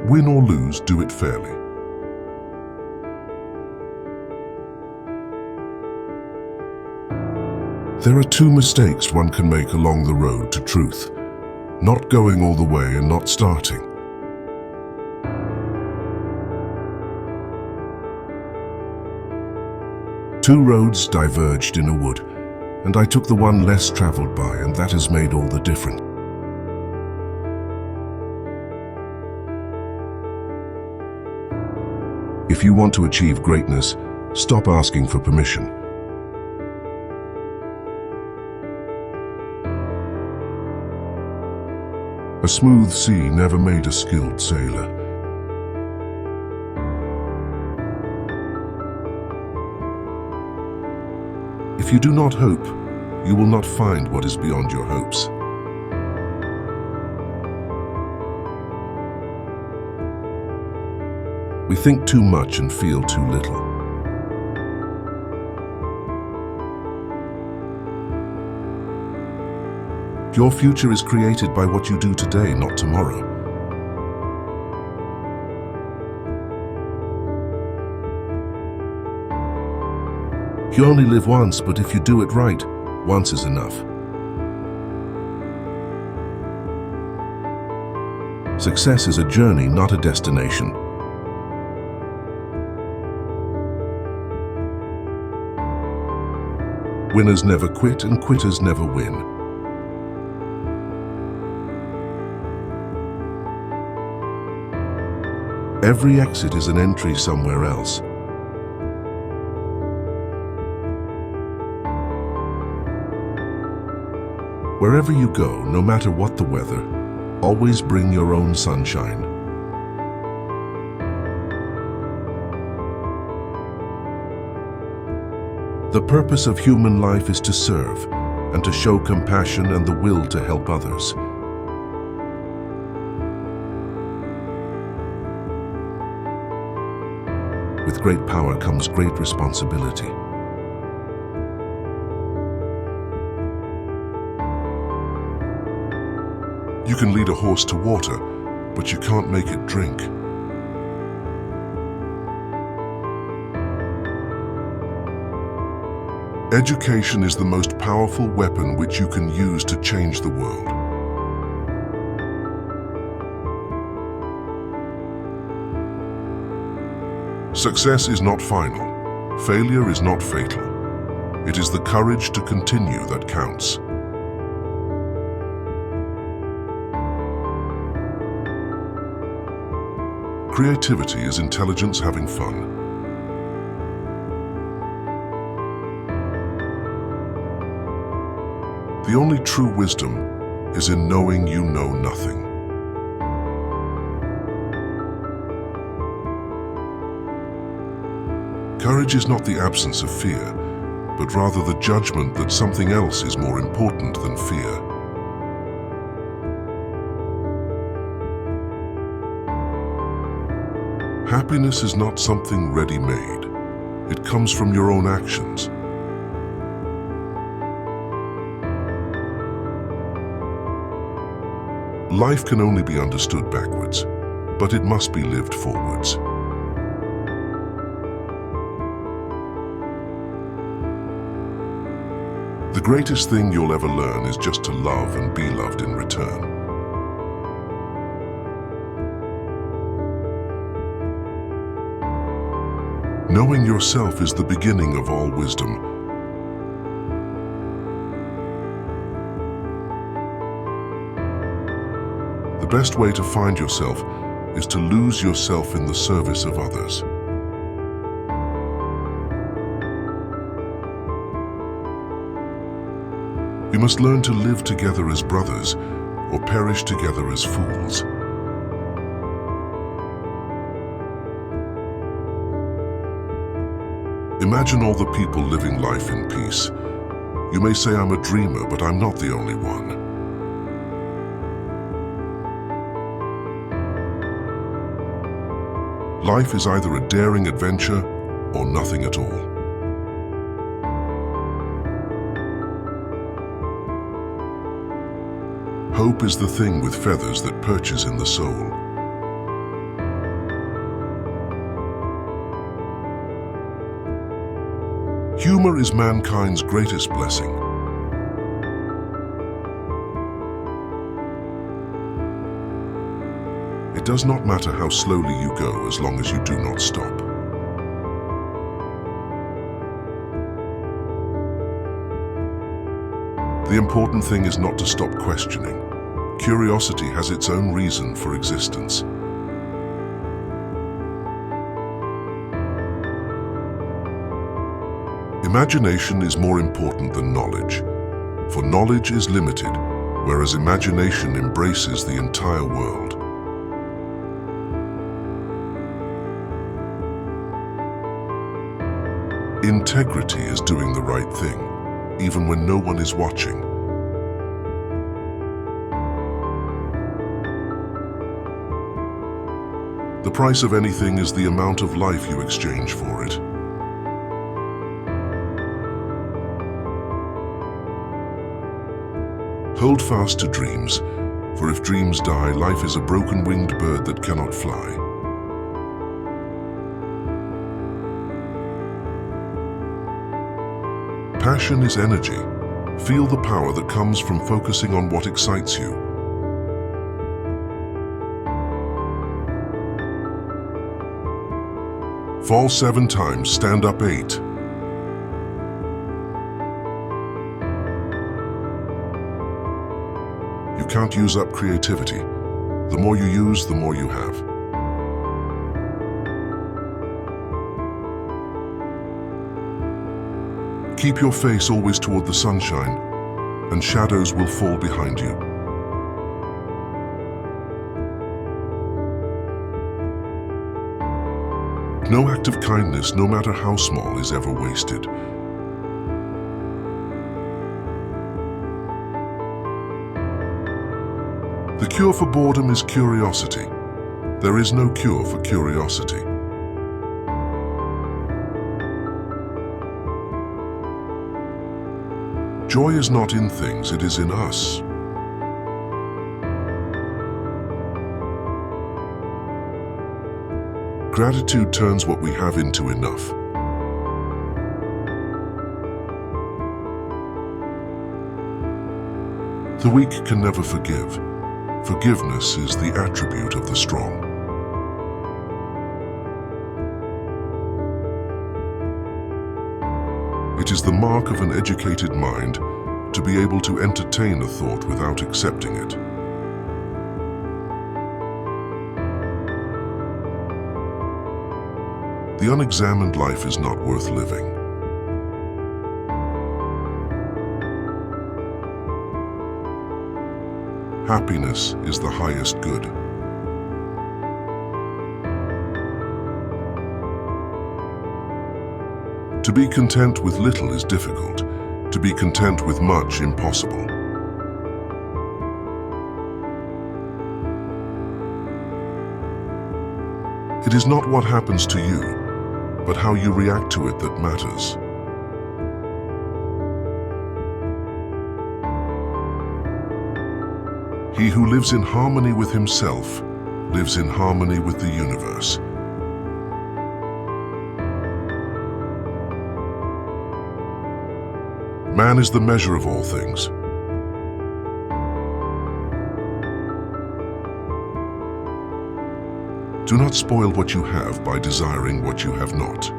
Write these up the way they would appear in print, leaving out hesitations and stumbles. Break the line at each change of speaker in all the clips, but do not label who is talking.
Win or lose, do it fairly. There are two mistakes one can make along the road to truth: not going all the way and not starting. Two roads diverged in a wood, and I took the one less traveled by, and that has made all the difference. If you want to achieve greatness, stop asking for permission. A smooth sea never made a skilled sailor. If you do not hope, you will not find what is beyond your hopes. We think too much and feel too little. Your future is created by what you do today, not tomorrow. You only live once, but if you do it right, once is enough. Success is a journey, not a destination. Winners never quit and quitters never win. Every exit is an entry somewhere else. Wherever you go, no matter what the weather, always bring your own sunshine. The purpose of human life is to serve and to show compassion and the will to help others. With great power comes great responsibility. You can lead a horse to water, but you can't make it drink. Education is the most powerful weapon which you can use to change the world. Success is not final. Failure is not fatal. It is the courage to continue that counts. Creativity is intelligence having fun. The only true wisdom is in knowing you know nothing. Courage is not the absence of fear, but rather the judgment that something else is more important than fear. Happiness is not something ready-made. It comes from your own actions. Life can only be understood backwards, but it must be lived forwards. The greatest thing you'll ever learn is just to love and be loved in return. Knowing yourself is the beginning of all wisdom. The best way to find yourself is to lose yourself in the service of others. We must learn to live together as brothers or perish together as fools. Imagine all the people living life in peace. You may say I'm a dreamer, but I'm not the only one. Life is either a daring adventure or nothing at all. Hope is the thing with feathers that perches in the soul. Humor is mankind's greatest blessing. It does not matter how slowly you go as long as you do not stop. The important thing is not to stop questioning. Curiosity has its own reason for existence. Imagination is more important than knowledge, for knowledge is limited, whereas imagination embraces the entire world. Integrity is doing the right thing, even when no one is watching. The price of anything is the amount of life you exchange for it. Hold fast to dreams, for if dreams die, life is a broken-winged bird that cannot fly. Passion is energy. Feel the power that comes from focusing on what excites you. Fall 7 times, stand up 8. You can't use up creativity. The more you use, the more you have. Keep your face always toward the sunshine, and shadows will fall behind you. No act of kindness, no matter how small, is ever wasted. The cure for boredom is curiosity. There is no cure for curiosity. Joy is not in things, it is in us. Gratitude turns what we have into enough. The weak can never forgive. Forgiveness is the attribute of the strong. It is the mark of an educated mind to be able to entertain a thought without accepting it. The unexamined life is not worth living. Happiness is the highest good. To be content with little is difficult. To be content with much, impossible. It is not what happens to you, but how you react to it that matters. He who lives in harmony with himself lives in harmony with the universe. Man is the measure of all things. Do not spoil what you have by desiring what you have not.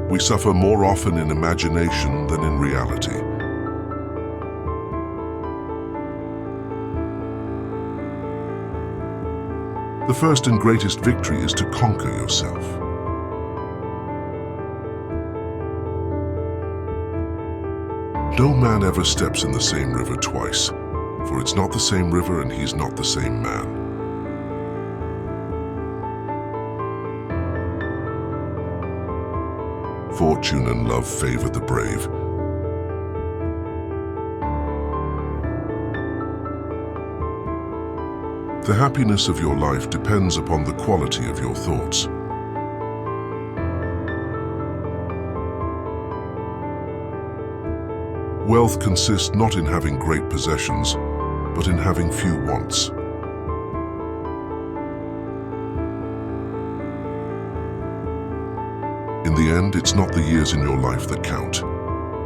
We suffer more often in imagination than in reality. The first and greatest victory is to conquer yourself. No man ever steps in the same river twice, for it's not the same river and he's not the same man. Fortune and love favor the brave. The happiness of your life depends upon the quality of your thoughts. Wealth consists not in having great possessions, but in having few wants. In the end, it's not the years in your life that count.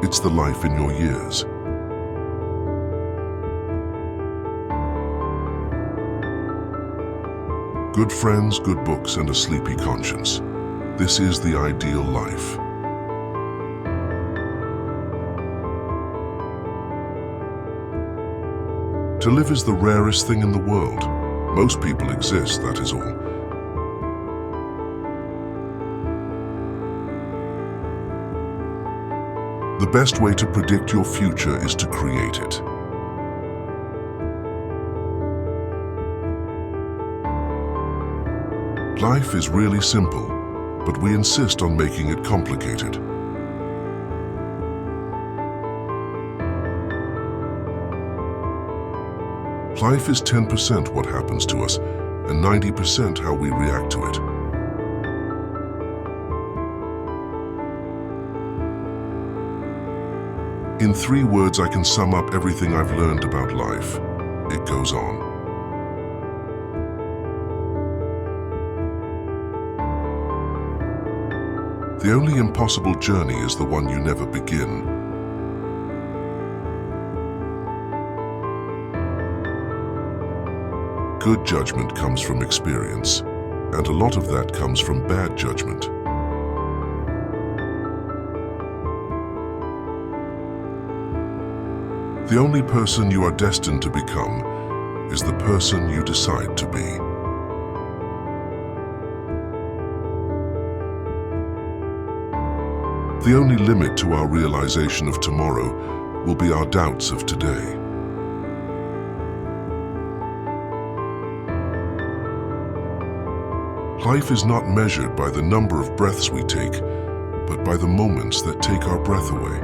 It's the life in your years. Good friends, good books, and a sleepy conscience. This is the ideal life. To live is the rarest thing in the world. Most people exist, that is all. The best way to predict your future is to create it. Life is really simple, but we insist on making it complicated. Life is 10% what happens to us and 90% how we react to it. In 3 words, I can sum up everything I've learned about life. It goes on. The only impossible journey is the one you never begin. Good judgment comes from experience, and a lot of that comes from bad judgment. The only person you are destined to become is the person you decide to be. The only limit to our realization of tomorrow will be our doubts of today. Life is not measured by the number of breaths we take, but by the moments that take our breath away.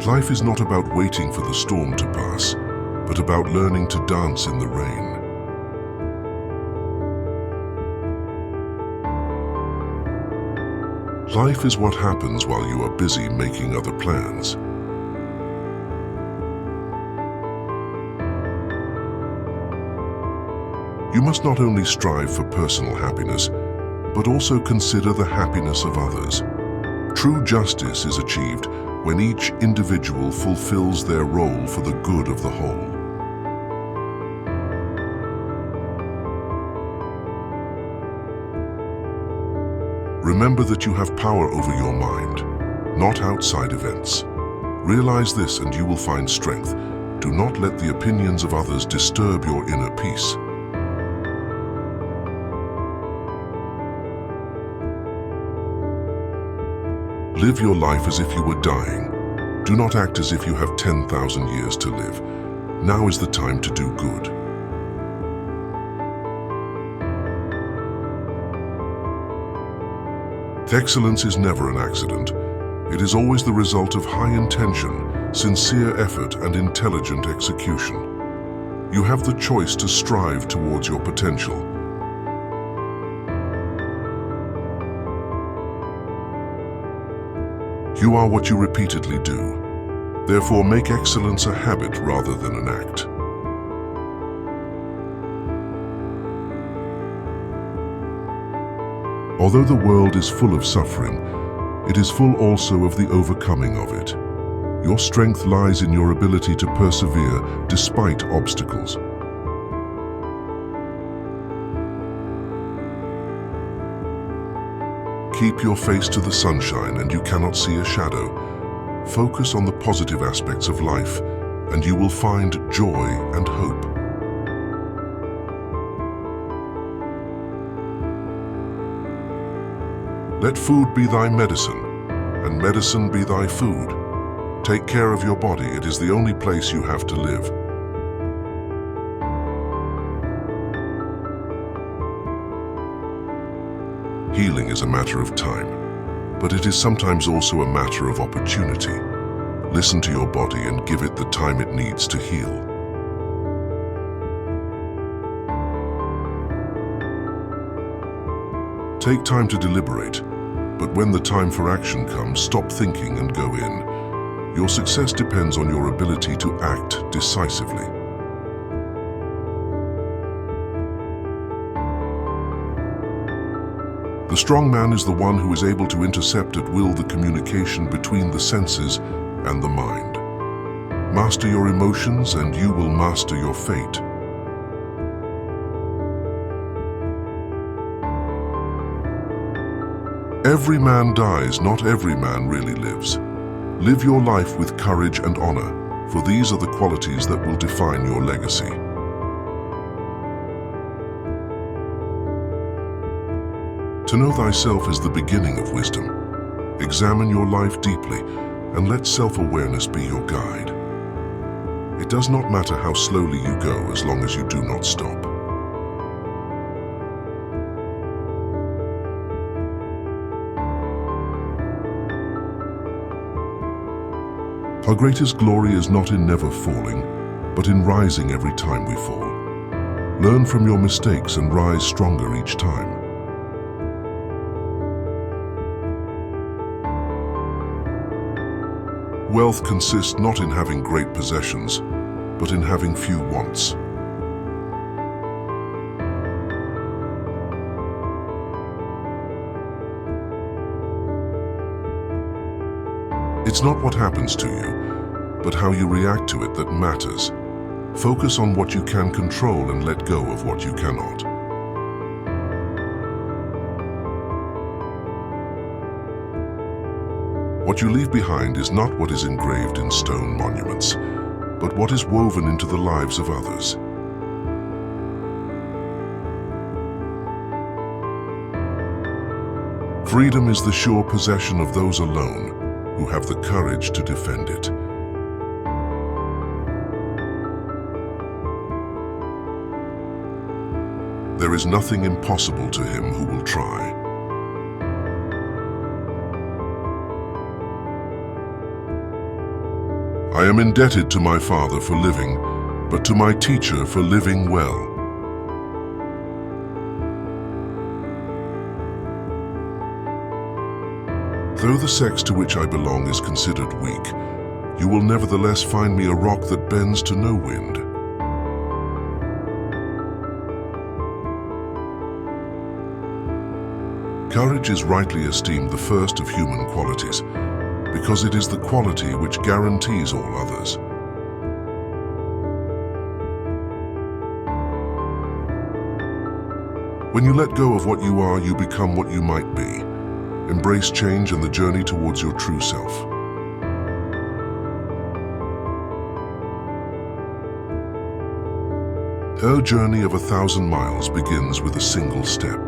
Life is not about waiting for the storm to pass, but about learning to dance in the rain. Life is what happens while you are busy making other plans. You must not only strive for personal happiness, but also consider the happiness of others. True justice is achieved when each individual fulfills their role for the good of the whole. Remember that you have power over your mind, not outside events. Realize this and you will find strength. Do not let the opinions of others disturb your inner peace. Live your life as if you were dying. Do not act as if you have 10,000 years to live. Now is the time to do good. Excellence is never an accident. It is always the result of high intention, sincere effort, and intelligent execution. You have the choice to strive towards your potential. You are what you repeatedly do. Therefore, make excellence a habit rather than an act. Although the world is full of suffering, it is full also of the overcoming of it. Your strength lies in your ability to persevere despite obstacles. Keep your face to the sunshine and you cannot see a shadow. Focus on the positive aspects of life and you will find joy and hope. Let food be thy medicine, and medicine be thy food. Take care of your body, it is the only place you have to live. Healing is a matter of time, but it is sometimes also a matter of opportunity. Listen to your body and give it the time it needs to heal. Take time to deliberate, but when the time for action comes, stop thinking and go in. Your success depends on your ability to act decisively. The strong man is the one who is able to intercept at will the communication between the senses and the mind. Master your emotions and you will master your fate. Every man dies, not every man really lives. Live your life with courage and honor, for these are the qualities that will define your legacy. To know thyself is the beginning of wisdom. Examine your life deeply and let self-awareness be your guide. It does not matter how slowly you go as long as you do not stop. Our greatest glory is not in never falling, but in rising every time we fall. Learn from your mistakes and rise stronger each time. Wealth consists not in having great possessions, but in having few wants. It's not what happens to you, but how you react to it that matters. Focus on what you can control and let go of what you cannot. What you leave behind is not what is engraved in stone monuments, but what is woven into the lives of others. Freedom is the sure possession of those alone who have the courage to defend it. There is nothing impossible to him who will try. I am indebted to my father for living, but to my teacher for living well. Though the sex to which I belong is considered weak, you will nevertheless find me a rock that bends to no wind. Courage is rightly esteemed the first of human qualities, because it is the quality which guarantees all others. When you let go of what you are, you become what you might be. Embrace change and the journey towards your true self. Her journey of 1,000 miles begins with a single step.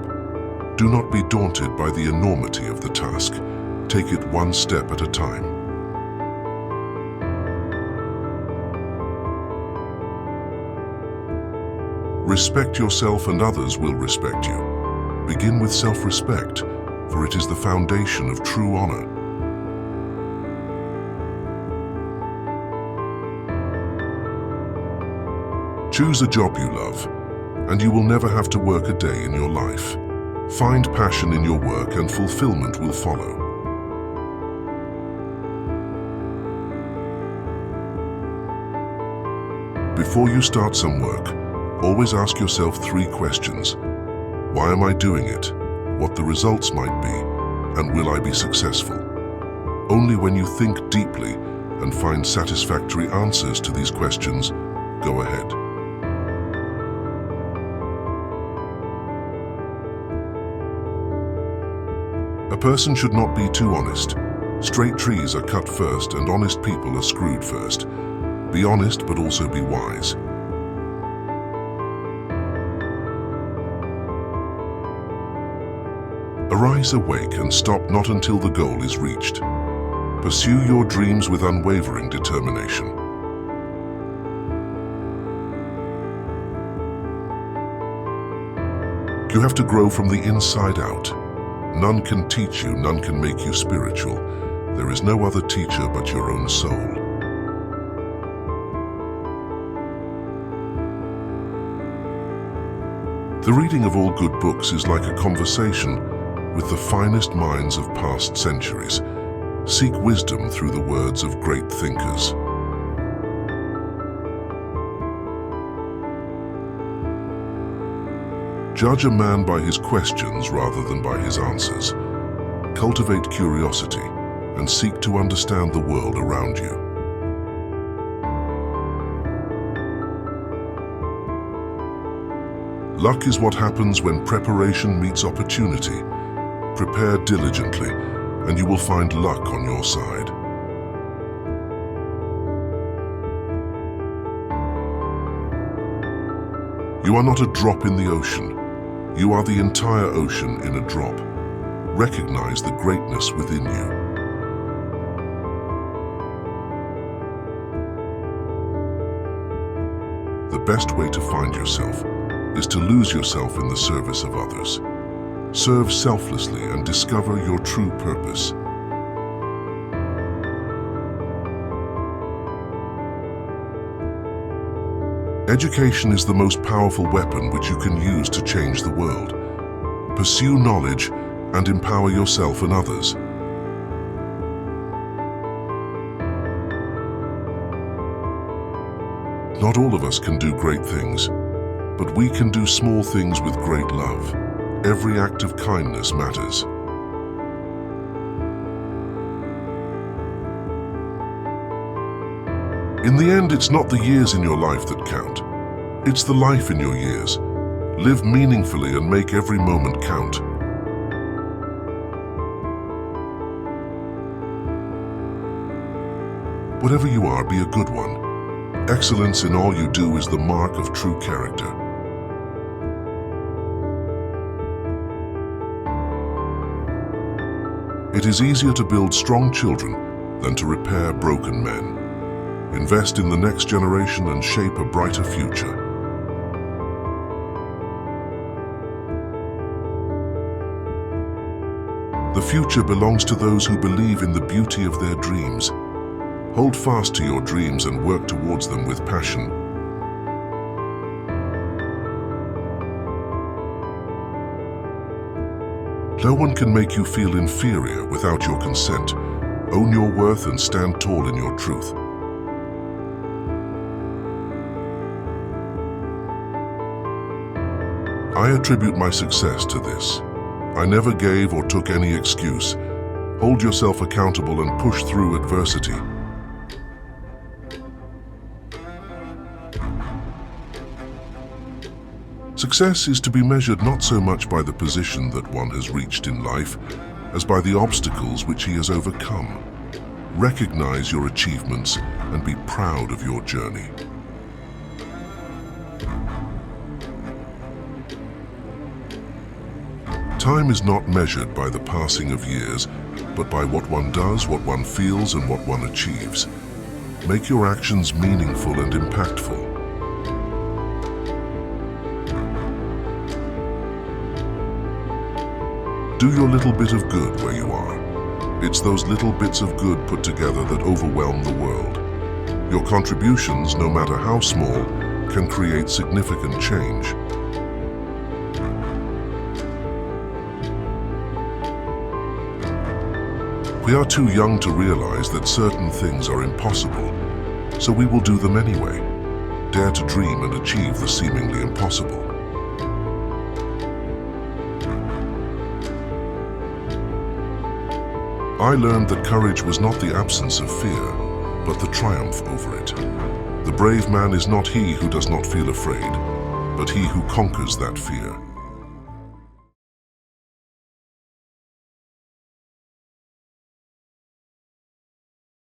Do not be daunted by the enormity of the task. Take it one step at a time. Respect yourself and others will respect you. Begin with self-respect, for it is the foundation of true honor. Choose a job you love, and you will never have to work a day in your life. Find passion in your work and fulfillment will follow. Before you start some work, always ask yourself 3 questions. Why am I doing it? What the results might be? And will I be successful? Only when you think deeply and find satisfactory answers to these questions, go ahead. A person should not be too honest. Straight trees are cut first and honest people are screwed first. Be honest, but also be wise. Arise awake and stop not until the goal is reached. Pursue your dreams with unwavering determination. You have to grow from the inside out. None can teach you, none can make you spiritual. There is no other teacher but your own soul. The reading of all good books is like a conversation with the finest minds of past centuries. Seek wisdom through the words of great thinkers. Judge a man by his questions rather than by his answers. Cultivate curiosity and seek to understand the world around you. Luck is what happens when preparation meets opportunity. Prepare diligently, and you will find luck on your side. You are not a drop in the ocean. You are the entire ocean in a drop. Recognize the greatness within you. The best way to find yourself is to lose yourself in the service of others. Serve selflessly and discover your true purpose. Education is the most powerful weapon which you can use to change the world. Pursue knowledge and empower yourself and others. Not all of us can do great things, but we can do small things with great love. Every act of kindness matters. In the end, it's not the years in your life that count. It's the life in your years. Live meaningfully and make every moment count. Whatever you are, be a good one. Excellence in all you do is the mark of true character. It is easier to build strong children than to repair broken men. Invest in the next generation and shape a brighter future. The future belongs to those who believe in the beauty of their dreams. Hold fast to your dreams and work towards them with passion. No one can make you feel inferior without your consent. Own your worth and stand tall in your truth. I attribute my success to this. I never gave or took any excuse. Hold yourself accountable and push through adversity. Success is to be measured not so much by the position that one has reached in life, as by the obstacles which he has overcome. Recognize your achievements and be proud of your journey. Time is not measured by the passing of years, but by what one does, what one feels, and what one achieves. Make your actions meaningful and impactful. Do your little bit of good where you are. It's those little bits of good put together that overwhelm the world. Your contributions, no matter how small, can create significant change. We are too young to realize that certain things are impossible, so we will do them anyway. Dare to dream and achieve the seemingly impossible. I learned that courage was not the absence of fear, but the triumph over it. The brave man is not he who does not feel afraid, but he who conquers that fear.